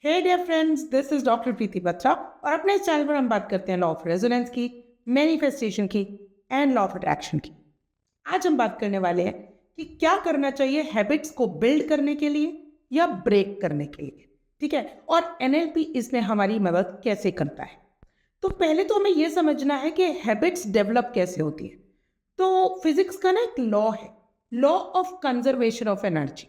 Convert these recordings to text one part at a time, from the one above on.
Hey dear friends, this is doctor Preeti Batra और अपने इस चैनल पर हम बात करते हैं लॉ ऑफ रेजोनेंस की, मैनिफेस्टेशन की एंड लॉ ऑफ अट्रैक्शन की। आज हम बात करने वाले हैं कि क्या करना चाहिए हैबिट्स को बिल्ड करने के लिए या ब्रेक करने के लिए। ठीक है, और एनएलपी इसमें हमारी मदद कैसे करता है। तो पहले तो हमें यह समझना है कि हैबिट्स डेवलप कैसे होती है। तो फिजिक्स का ना एक लॉ है, law of conservation of energy.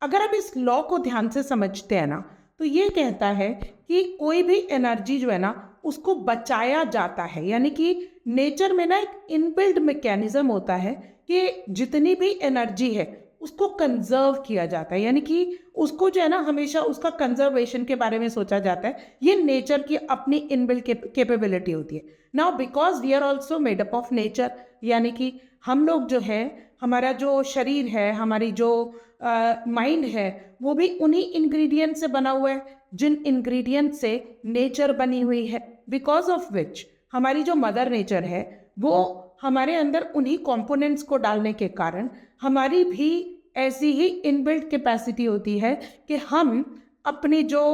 अगर आप इस लॉ को ध्यान से समझते हैं ना, तो ये कहता है कि कोई भी एनर्जी जो है ना उसको बचाया जाता है। यानी कि नेचर में ना एक इनबिल्ट मैकेनिज्म होता है कि जितनी भी एनर्जी है उसको कंजर्व किया जाता है, यानी कि उसको जो है ना हमेशा उसका कंजर्वेशन के बारे में सोचा जाता है। ये नेचर की अपनी इनबिल्ट कैपेबिलिटी होती है। Now because we are also made up of nature, यानी कि हम लोग जो है, हमारा जो शरीर है, हमारी जो माइंड है, वो भी उन्हीं इंग्रेडिएंट से बना हुआ है जिन इंग्रेडिएंट से नेचर बनी हुई है। बिकॉज ऑफ विच हमारी जो मदर नेचर है वो हमारे अंदर उन्हीं कंपोनेंट्स को डालने के कारण हमारी भी ऐसी ही इनबिल्ट कैपेसिटी होती है कि हम अपनी जो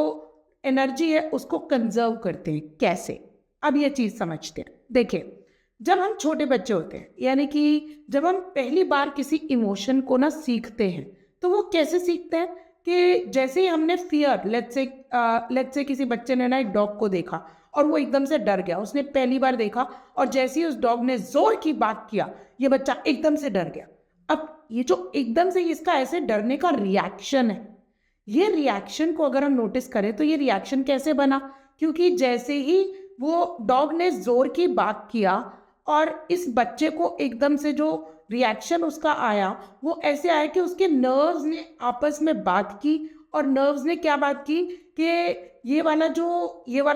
एनर्जी है उसको कंजर्व करते हैं। कैसे, अब ये चीज़ समझते हैं। देखिए, जब हम छोटे बच्चे होते हैं, यानी कि जब हम पहली बार किसी इमोशन को ना सीखते हैं, तो वो कैसे सीखते हैं कि जैसे ही हमने फियर, लेट्स से किसी बच्चे ने ना एक डॉग को देखा और वो एकदम से डर गया। उसने पहली बार देखा और जैसे ही उस डॉग ने जोर की बात किया, ये बच्चा एकदम से डर गया। अब ये जो एकदम से इसका ऐसे डरने का रिएक्शन है, ये रिएक्शन को अगर हम नोटिस करें तो ये रिएक्शन कैसे बना, क्योंकि जैसे ही वो डॉग ने जोर की बात किया और इस बच्चे को एकदम से जो रिएक्शन उसका आया वो ऐसे आया कि उसके नर्व्स ने आपस में बात की। और नर्व्स ने क्या बात की कि ये वाला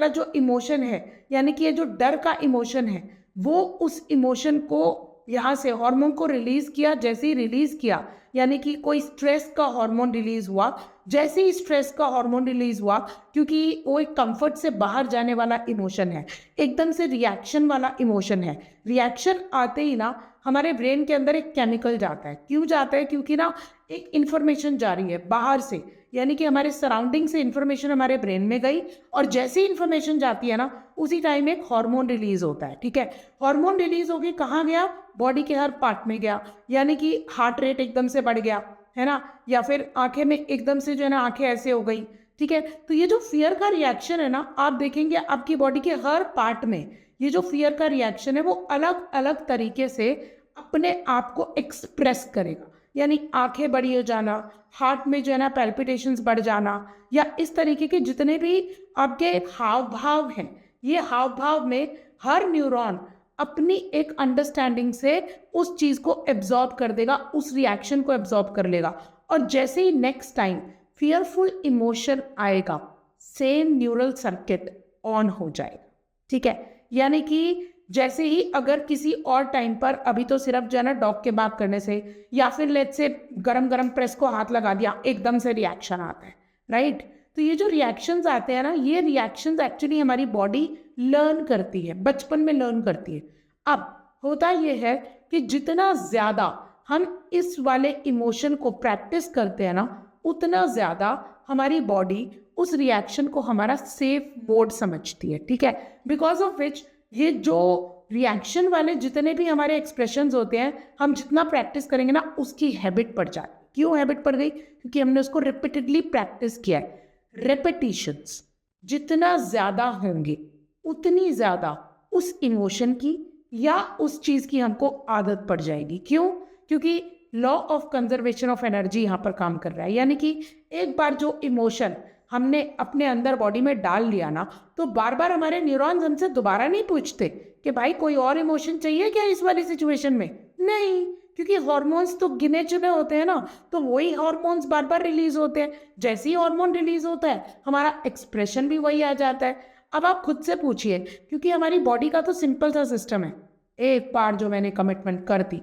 जो इमोशन है, यानी कि ये जो डर का इमोशन है, वो उस इमोशन को यहाँ से हार्मोन को रिलीज किया। जैसे ही रिलीज किया, यानी कि कोई स्ट्रेस का हार्मोन रिलीज हुआ। जैसे ही स्ट्रेस का हार्मोन रिलीज हुआ, क्योंकि वो एक कंफर्ट से बाहर जाने वाला इमोशन है, एकदम से रिएक्शन वाला इमोशन है। रिएक्शन आते ही ना हमारे ब्रेन के अंदर एक केमिकल जाता है। क्यों जाता है? क्योंकि ना एक इंफॉर्मेशन जा रही है बाहर से, यानी कि हमारे सराउंडिंग से इंफॉर्मेशन हमारे ब्रेन में गई और जैसे ही इंफॉर्मेशन जाती है ना, उसी टाइम एक हार्मोन रिलीज होता है। ठीक है, हार्मोन रिलीज होके कहाँ गया? बॉडी के हर पार्ट में गया। यानी कि हार्ट रेट एकदम से बढ़ गया, है ना, या फिर आंखें में एकदम से जो है ना आंखें ऐसे हो गई। ठीक है, तो ये जो फियर का रिएक्शन है ना, आप देखेंगे आपकी बॉडी के हर पार्ट में ये जो फियर का रिएक्शन है वो अलग अलग तरीके से अपने आप को एक्सप्रेस करेगा। यानी आंखें बड़ी हो जाना, हार्ट में जो है ना पैल्पिटेशंस बढ़ जाना, या इस तरीके के जितने भी आपके हाव भाव हैं, ये हाव भाव में हर न्यूरॉन अपनी एक अंडरस्टैंडिंग से उस चीज़ को एब्जॉर्ब कर देगा, उस रिएक्शन को एब्जॉर्ब कर लेगा। और जैसे ही नेक्स्ट टाइम फियरफुल इमोशन आएगा, सेम न्यूरल सर्किट ऑन हो जाएगा। ठीक है, यानी कि जैसे ही अगर किसी और टाइम पर, अभी तो सिर्फ जो है ना डॉग के बात करने से या फिर लेट्स से गरम गरम प्रेस को हाथ लगा दिया, एकदम से रिएक्शन आता है, राइट। तो ये जो रिएक्शंस आते हैं ना, ये रिएक्शंस एक्चुअली हमारी बॉडी लर्न करती है, बचपन में लर्न करती है। अब होता ये है कि जितना ज़्यादा हम इस वाले इमोशन को प्रैक्टिस करते हैं ना, उतना ज़्यादा हमारी बॉडी उस रिएक्शन को हमारा सेफ मोड समझती है। ठीक है, बिकॉज ऑफ विच ये जो रिएक्शन वाले जितने भी हमारे एक्सप्रेशंस होते हैं, हम जितना प्रैक्टिस करेंगे ना उसकी हैबिट पड़ जाती है। क्यों हैबिट पड़ गई? क्योंकि हमने उसको रिपीटेडली प्रैक्टिस किया है। रेपिटिशंस जितना ज़्यादा होंगे उतनी ज़्यादा उस इमोशन की या उस चीज़ की हमको आदत पड़ जाएगी। क्यों? क्योंकि law of conservation of energy यहाँ पर काम कर रहा है। यानी कि एक बार जो इमोशन हमने अपने अंदर बॉडी में डाल लिया ना, तो बार बार हमारे न्यूरॉन्स हमसे दोबारा नहीं पूछते कि भाई कोई और इमोशन चाहिए क्या इस वाली सिचुएशन में। नहीं, क्योंकि हार्मोन्स तो गिने चुने होते हैं ना, तो वही हार्मोन्स बार बार रिलीज होते हैं। जैसे ही हार्मोन रिलीज होता है, हमारा एक्सप्रेशन भी वही आ जाता है। अब आप खुद से पूछिए, क्योंकि हमारी बॉडी का तो सिंपल सा सिस्टम है, एक बार जो मैंने कमिटमेंट कर दी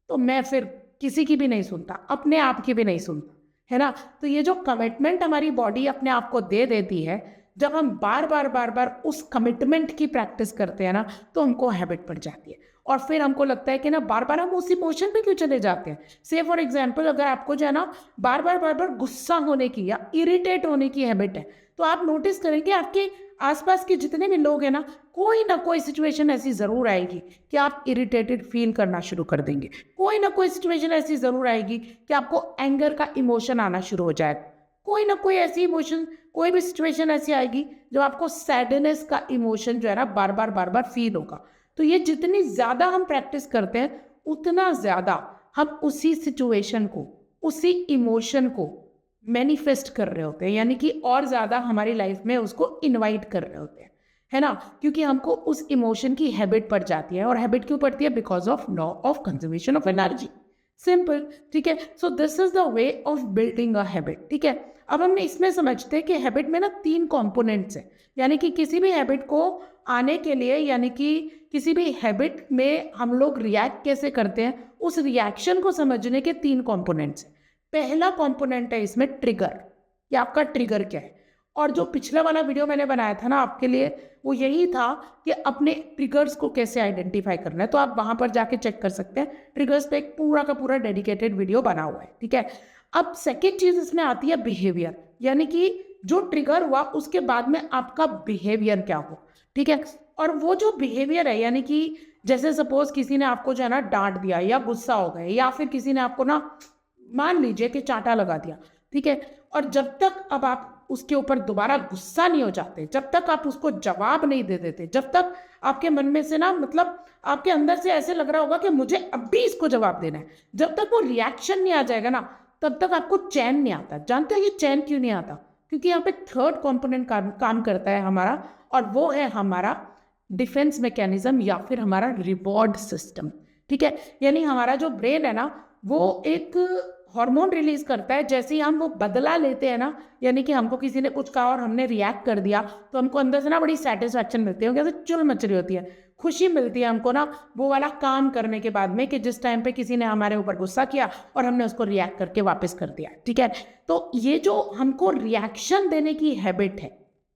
तो मैं फिर किसी की भी नहीं सुनता, अपने आप की भी नहीं सुनता, है ना। तो ये जो कमिटमेंट हमारी बॉडी अपने आप को दे देती है, जब हम बार बार उस कमिटमेंट की प्रैक्टिस करते हैं ना, तो हमको हैबिट पड़ जाती है। और फिर हमको लगता है कि ना बार बार हम उस इमोशन पे क्यों चले जाते हैं। से फॉर एग्जाम्पल अगर आपको जो है ना बार बार गुस्सा होने की या इरिटेट होने की हैबिट है, तो आप नोटिस करेंगे आपके आसपास के जितने भी लोग हैं ना कोई सिचुएशन ऐसी ज़रूर आएगी कि आप इरिटेटेड फील करना शुरू कर देंगे। कोई ना कोई सिचुएशन ऐसी ज़रूर आएगी कि आपको एंगर का इमोशन आना शुरू हो जाएगा। कोई ना कोई ऐसी इमोशन, कोई भी सिचुएशन ऐसी आएगी जो आपको सैडनेस का इमोशन जो है ना बार बार फील होगा। तो ये जितनी ज़्यादा हम प्रैक्टिस करते हैं उतना ज़्यादा हम उसी सिचुएशन को, उसी इमोशन को मैनिफेस्ट कर रहे होते हैं, यानी कि और ज़्यादा हमारी लाइफ में उसको इनवाइट कर रहे होते हैं, है ना। क्योंकि हमको उस इमोशन की हैबिट पड़ जाती है, और हैबिट क्यों पड़ती है? Because of law of conservation of energy. Simple, ठीक है। So this is the way of building a habit, ठीक है। अब हम इसमें समझते हैं कि हैबिट में ना 3 कंपोनेंट्स हैं, यानी कि किसी भी हैबिट को आने के लिए, यानी कि किसी भी हैबिट में हम लोग रिएक्ट कैसे करते हैं, उस रिएक्शन को समझने के 3 कंपोनेंट्स हैं। पहला कंपोनेंट है इसमें ट्रिगर, कि आपका ट्रिगर क्या है। और जो पिछला वाला वीडियो मैंने बनाया था ना आपके लिए, वो यही था कि अपने ट्रिगर्स को कैसे आइडेंटिफाई करना है, तो आप वहां पर जाके चेक कर सकते हैं। ट्रिगर्स पे एक पूरा का पूरा डेडिकेटेड वीडियो बना हुआ है, ठीक है। अब सेकेंड चीज इसमें आती है बिहेवियर, यानी कि जो ट्रिगर हुआ उसके बाद में आपका बिहेवियर क्या हो, ठीक है। और वो जो बिहेवियर है, यानी कि जैसे सपोज किसी ने आपको जो है ना डांट दिया, या गुस्सा हो गए, या फिर किसी ने आपको ना मान लीजिए कि चांटा लगा दिया, ठीक है। और जब तक अब आप उसके ऊपर दोबारा गुस्सा नहीं हो जाते, जब तक आप उसको जवाब नहीं दे देते, जब तक आपके मन में से ना मतलब आपके अंदर से ऐसे लग रहा होगा कि मुझे अब भी इसको जवाब देना है, जब तक वो रिएक्शन नहीं आ जाएगा ना, तब तक आपको चैन नहीं आता। जानते हो ये चैन क्यों नहीं आता? क्योंकि यहाँ पे थर्ड कंपोनेंट काम करता है हमारा, और वो है हमारा डिफेंस मैकेनिज्म या फिर हमारा रिवॉर्ड सिस्टम, ठीक है। यानी हमारा जो ब्रेन है ना, वो एक हार्मोन रिलीज करता है जैसे ही हम वो बदला लेते हैं ना, यानी कि हमको किसी ने कुछ कहा और हमने रिएक्ट कर दिया, तो हमको अंदर से ना बड़ी सेटिस्फैक्शन मिलती है, कैसे चुल मच रही होती है, खुशी मिलती है हमको ना वो वाला काम करने के बाद में, कि जिस टाइम पे किसी ने हमारे ऊपर गुस्सा किया और हमने उसको रिएक्ट करके वापस कर दिया, ठीक है। तो ये जो हमको रिएक्शन देने की हैबिट है,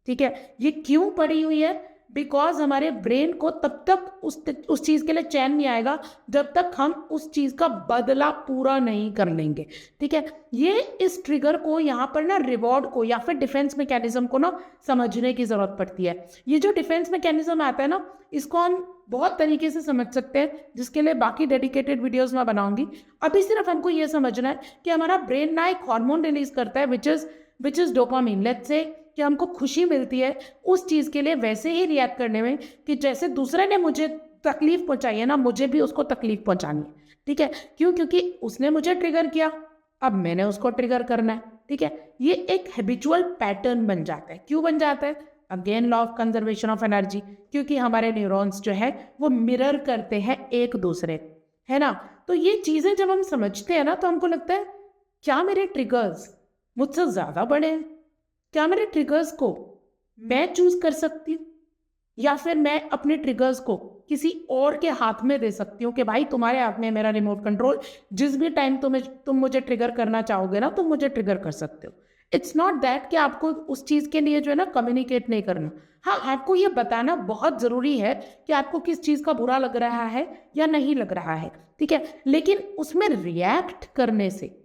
ठीक है, ये क्यों पड़ी हुई है? बिकॉज हमारे ब्रेन को तब तक उस चीज़ के लिए चैन नहीं आएगा जब तक हम उस चीज़ का बदला पूरा नहीं कर लेंगे, ठीक है। ये इस ट्रिगर को यहाँ पर ना रिवॉर्ड को या फिर डिफेंस मैकेनिज्म को ना समझने की ज़रूरत पड़ती है। ये जो डिफेंस मैकेनिज्म आता है ना, इसको हम बहुत तरीके से समझ सकते हैं, जिसके लिए बाकी डेडिकेटेड वीडियोस मैं बनाऊंगी। अभी सिर्फ हमको ये समझना है कि हमारा ब्रेन ना एक हार्मोन रिलीज करता है which is dopamine. Let's say कि हमको खुशी मिलती है उस चीज़ के लिए वैसे ही रिएक्ट करने में कि जैसे दूसरे ने मुझे तकलीफ पहुंचाई है ना, मुझे भी उसको तकलीफ पहुंचानी है, ठीक है। क्यों? क्योंकि उसने मुझे ट्रिगर किया, अब मैंने उसको ट्रिगर करना है, ठीक है। ये एक हैबिचुअल पैटर्न बन जाता है। क्यों बन जाता है? Again law of conservation of energy, क्योंकि हमारे न्यूरॉन्स जो है वो मिरर करते हैं एक दूसरे, है ना। तो ये चीज़ें जब हम समझते हैं ना, तो हमको लगता है क्या मेरे ट्रिगर्स मुझसे ज़्यादा बड़े हैं? क्या मेरे ट्रिगर्स को मैं चूज कर सकती हूँ, या फिर मैं अपने ट्रिगर्स को किसी और के हाथ में दे सकती हूँ कि भाई तुम्हारे हाथ में मेरा रिमोट कंट्रोल, जिस भी टाइम तुम मुझे ट्रिगर करना चाहोगे ना, तुम मुझे ट्रिगर कर सकते हो। इट्स नॉट दैट कि आपको उस चीज़ के लिए जो है ना कम्युनिकेट नहीं करना। हाँ, आपको ये बताना बहुत ज़रूरी है कि आपको किस चीज़ का बुरा लग रहा है या नहीं लग रहा है, ठीक है। लेकिन उसमें रिएक्ट करने से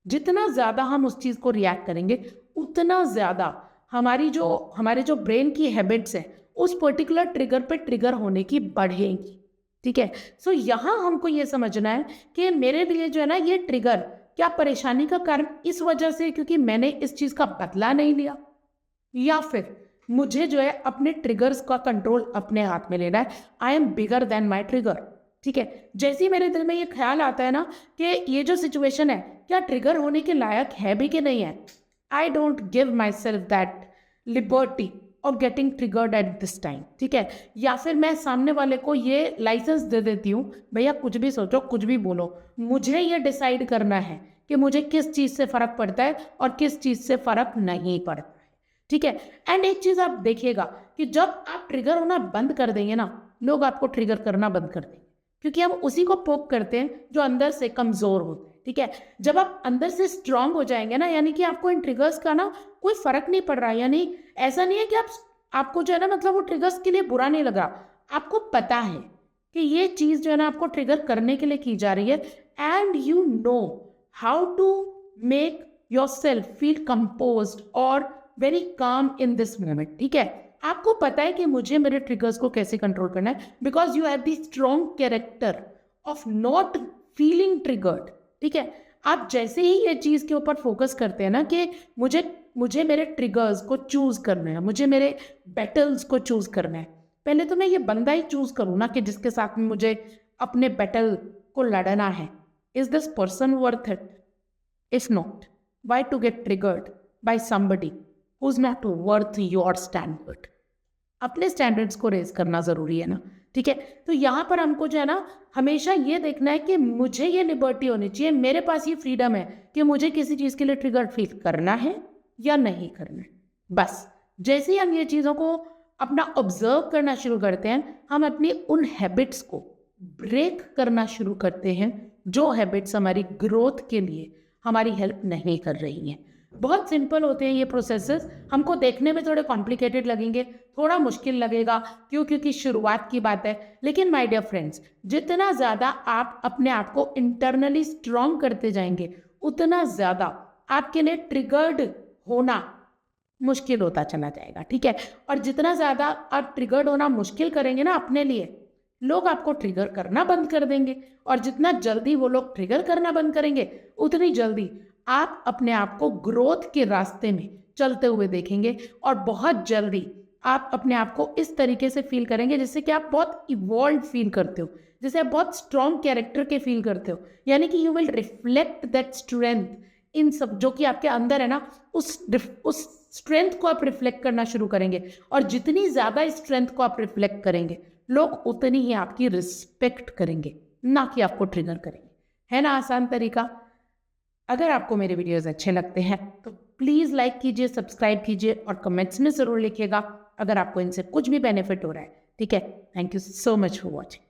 जितना ज़्यादा हम उस चीज़ को रिएक्ट करेंगे, उतना ज़्यादा हमारे जो ब्रेन की हैबिट्स हैं उस पर्टिकुलर ट्रिगर पे ट्रिगर होने की बढ़ेंगी, ठीक है। सो यहाँ हमको ये समझना है कि मेरे लिए जो है ना ये ट्रिगर क्या परेशानी का कारण इस वजह से क्योंकि मैंने इस चीज़ का बदला नहीं लिया, या फिर मुझे जो है अपने ट्रिगर्स का कंट्रोल अपने हाथ में लेना है। I am bigger than my trigger, ठीक है। जैसे ही मेरे दिल में ये ख्याल आता है ना कि ये जो सिचुएशन है क्या ट्रिगर होने के लायक है भी कि नहीं है, I don't give myself that liberty और getting triggered at this time, ठीक है। या फिर मैं सामने वाले को ये लाइसेंस दे देती हूँ, भैया कुछ भी सोचो, कुछ भी बोलो, मुझे ये डिसाइड करना है कि मुझे किस चीज़ से फ़र्क पड़ता है और किस चीज़ से फ़र्क नहीं पड़ता है, ठीक है। एंड एक चीज़ आप देखिएगा कि जब आप ट्रिगर होना बंद कर देंगे ना, लोग आपको ट्रिगर करना बंद कर देंगे, क्योंकि हम उसी को पोक करते हैं जो अंदर से कमज़ोर होते हैं, ठीक है। जब आप अंदर से स्ट्रांग हो जाएंगे ना, यानी कि आपको इन ट्रिगर्स का ना कोई फर्क नहीं पड़ रहा, यानी ऐसा नहीं है कि आपको जो है ना मतलब वो ट्रिगर्स के लिए बुरा नहीं लग रहा, आपको पता है कि ये चीज़ जो है ना आपको ट्रिगर करने के लिए की जा रही है, and you know how to make yourself feel composed और very calm in this moment. ठीक है, आपको पता है कि मुझे मेरे ट्रिगर्स को कैसे कंट्रोल करना है, because you have the strong character of not feeling triggered. ठीक है, आप जैसे ही ये चीज़ के ऊपर फोकस करते हैं ना कि मुझे मेरे ट्रिगर्स को चूज करना है, मुझे मेरे बैटल्स को चूज करना है, पहले तो मैं ये बंदा ही चूज करूँ ना कि जिसके साथ में मुझे अपने बैटल को लड़ना है। Is this person worth it? If not, why to get triggered by somebody who's not worth your standard? अपने स्टैंडर्ड्स को रेज करना ज़रूरी है ना। ठीक है, तो यहाँ पर हमको जो है ना हमेशा ये देखना है कि मुझे ये लिबर्टी होनी चाहिए, मेरे पास ये फ्रीडम है कि मुझे किसी चीज़ के लिए ट्रिगर फील करना है या नहीं करना है। बस जैसे ही हम ये चीज़ों को अपना ऑब्जर्व करना शुरू करते हैं, हम अपनी उन हैबिट्स को ब्रेक करना शुरू करते हैं जो हैबिट्स हमारी ग्रोथ के लिए हमारी हेल्प नहीं कर रही हैं। बहुत सिंपल होते हैं ये प्रोसेसेस, हमको देखने में थोड़े कॉम्प्लिकेटेड लगेंगे, थोड़ा मुश्किल लगेगा, क्योंकि शुरुआत की बात है। लेकिन माय डियर फ्रेंड्स, जितना ज़्यादा आप अपने आप को इंटरनली स्ट्रॉन्ग करते जाएंगे, उतना ज़्यादा आपके लिए ट्रिगर्ड होना मुश्किल होता चला जाएगा। ठीक है, और जितना ज़्यादा आप ट्रिगर्ड होना मुश्किल करेंगे ना अपने लिए, लोग आपको ट्रिगर करना बंद कर देंगे, और जितना जल्दी वो लोग ट्रिगर करना बंद करेंगे, उतनी जल्दी आप अपने आप को ग्रोथ के रास्ते में चलते हुए देखेंगे, और बहुत जल्दी आप अपने आप को इस तरीके से फील करेंगे जैसे कि आप बहुत इवॉल्व फील करते हो, जैसे आप बहुत स्ट्रॉन्ग कैरेक्टर के फील करते हो। यानी कि you will reflect that strength in सब जो कि आपके अंदर है ना, उस स्ट्रेंथ को आप रिफ्लेक्ट करना शुरू करेंगे, और जितनी ज़्यादा स्ट्रेंथ को आप रिफ्लेक्ट करेंगे, लोग उतनी ही आपकी रिस्पेक्ट करेंगे, ना कि आपको ट्रिगर करेंगे। है ना आसान तरीका? अगर आपको मेरे वीडियोस अच्छे लगते हैं तो प्लीज़ लाइक कीजिए, सब्सक्राइब कीजिए, और कमेंट्स में ज़रूर लिखिएगा अगर आपको इनसे कुछ भी बेनिफिट हो रहा है। ठीक है, thank you so much for watching.